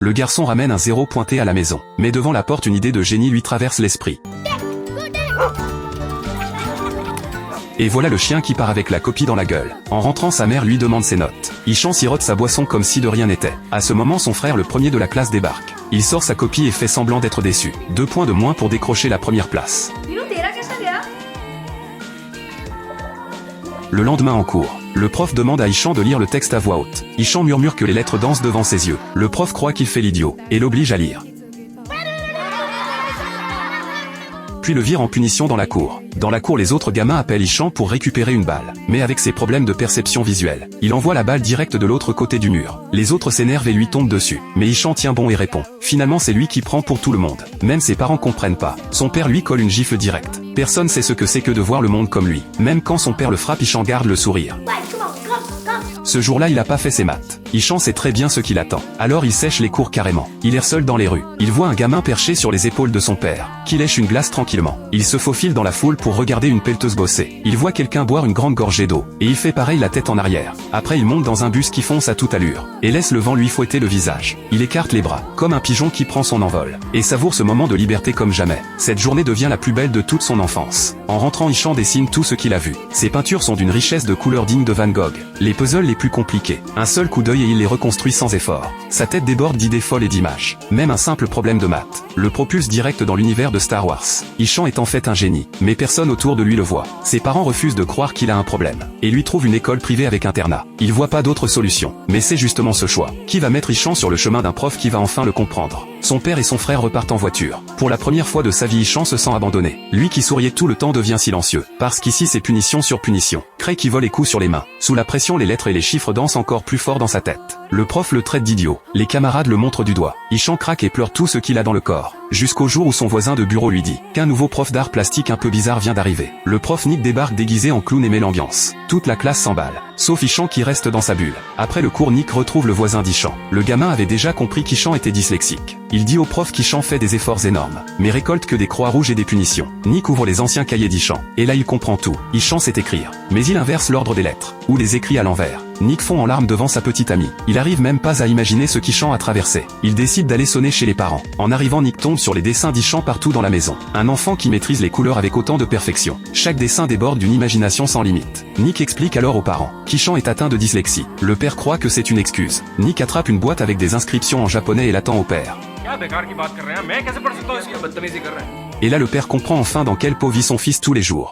Le garçon ramène un 0 pointé à la maison. Mais devant la porte, une idée de génie lui traverse l'esprit. Et voilà le chien qui part avec la copie dans la gueule. En rentrant, sa mère lui demande ses notes. Ishan sirote sa boisson comme si de rien n'était. À ce moment, son frère, le premier de la classe, débarque. Il sort sa copie et fait semblant d'être déçu. 2 points de moins pour décrocher la première place. Le lendemain en cours, le prof demande à Ishan de lire le texte à voix haute. Ishan murmure que les lettres dansent devant ses yeux. Le prof croit qu'il fait l'idiot et l'oblige à lire. Puis le vire en punition dans la cour. Dans la cour, les autres gamins appellent Ishan pour récupérer une balle. Mais avec ses problèmes de perception visuelle, il envoie la balle directe de l'autre côté du mur. Les autres s'énervent et lui tombent dessus. Mais Ishan tient bon et répond. Finalement, c'est lui qui prend pour tout le monde. Même ses parents comprennent pas. Son père lui colle une gifle directe. Personne sait ce que c'est que de voir le monde comme lui. Même quand son père le frappe, Ishan garde le sourire. Ce jour-là, il a pas fait ses maths. Ishan sait très bien ce qu'il attend. Alors il sèche les cours carrément. Il erre seul dans les rues. Il voit un gamin perché sur les épaules de son père, qui lèche une glace tranquillement. Il se faufile dans la foule pour regarder une pelleteuse bosser. Il voit quelqu'un boire une grande gorgée d'eau, et il fait pareil, la tête en arrière. Après, il monte dans un bus qui fonce à toute allure, et laisse le vent lui fouetter le visage. Il écarte les bras, comme un pigeon qui prend son envol, et savoure ce moment de liberté comme jamais. Cette journée devient la plus belle de toute son enfance. En rentrant, Ishan dessine tout ce qu'il a vu. Ses peintures sont d'une richesse de couleurs digne de Van Gogh. Les puzzles les plus compliqués. Un seul coup d'œil et il les reconstruit sans effort. Sa tête déborde d'idées folles et d'images. Même un simple problème de maths le propulse direct dans l'univers de Star Wars. Ishan est en fait un génie, mais personne autour de lui le voit. Ses parents refusent de croire qu'il a un problème, et lui trouvent une école privée avec internat. Il voit pas d'autre solution. Mais c'est justement ce choix qui va mettre Ishan sur le chemin d'un prof qui va enfin le comprendre. Son père et son frère repartent en voiture. Pour la première fois de sa vie, Ishan se sent abandonné. Lui qui souriait tout le temps devient silencieux, parce qu'ici c'est punition sur punition. Cray qui vole les coups sur les mains. Sous la pression, les lettres et les chiffres dansent encore plus fort dans sa tête. Le prof le traite d'idiot. Les camarades le montrent du doigt. Ishan craque et pleure tout ce qu'il a dans le corps. Jusqu'au jour où son voisin de bureau lui dit qu'un nouveau prof d'art plastique un peu bizarre vient d'arriver. Le prof Nick débarque déguisé en clown et met l'ambiance. Toute la classe s'emballe, sauf Ishan qui reste dans sa bulle. Après le cours, Nick retrouve le voisin d'Ishan. Le gamin avait déjà compris qu'Ishan était dyslexique. Il dit au prof qu'Ishan fait des efforts énormes, mais récolte que des croix rouges et des punitions. Nick ouvre les anciens cahiers d'Ishan, et là il comprend tout. Ishan sait écrire, mais il inverse l'ordre des lettres, ou les écrit à l'envers. Nick fond en larmes devant sa petite amie. Il arrive même pas à imaginer ce qu'Ishan a traversé. Il décide d'aller sonner chez les parents. En arrivant, Nick tombe sur les dessins d'Ishan partout dans la maison. Un enfant qui maîtrise les couleurs avec autant de perfection. Chaque dessin déborde d'une imagination sans limite. Nick explique alors aux parents qu'Ishan est atteint de dyslexie. Le père croit que c'est une excuse. Nick attrape une boîte avec des inscriptions en japonais et l'attend au père. Et là le père comprend enfin dans quelle peau vit son fils tous les jours.